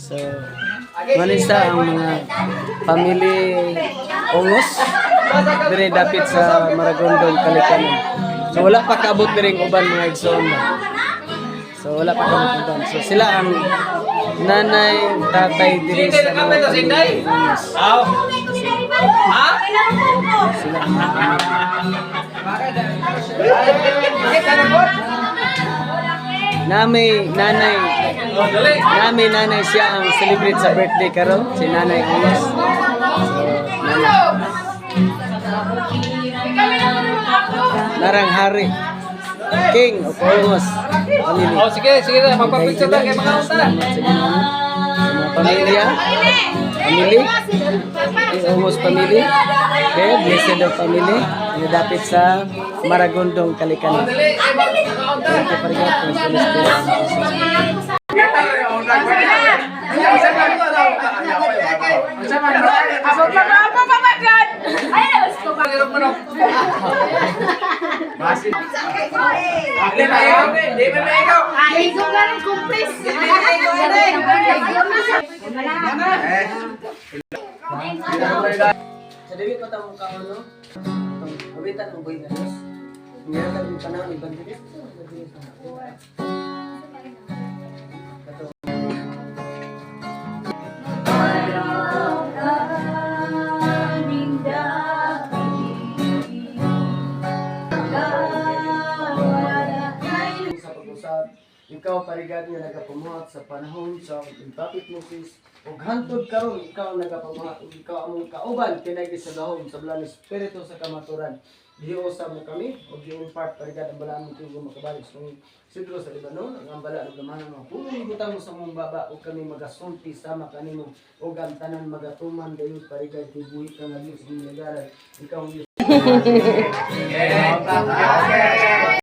So, manisa ang mga family Ongos dire dapit sa Maragondon, Kalikanan. So wala pa kaabot diring uban mga igsoon. So wala pa kaabot uban. So sila ang nanay, tatay dire sa mga family Ongos. Sila nanay siya ang celebrate sa birthday karon, si Nanay Ongos. So, narang hari King of Ongos family. Oh, sige na, magpapicture lang kay mga unta. Sa mga pamilya, family, Ongos family, okay, blessed of family, dapit sa Maragondong, Kalikanan. Thank you very much. Sa dili pa tamo ka ano? Pabitan ang boy na Diyos. Meron lang yung panahon ibang dili. Ikaw parigad nga nagapamuhat sa panahon sa topic mo sis ug hantod karon ikaw nagapamuhat ug ikaw among kauban pinagi sa gahom sa blang espiritu sa kamaturan diyosa mo kami ug yung part parigad ang balaan mo tugo makabalik sa sidro sa Lebanon ang bala ug gamanan mo kung ibutang mo sa mong baba ug kami magasulti sama kanimo ug ang tanan magatuman dayon parigad tibuhi ka nga Dios ing nagaran ikaw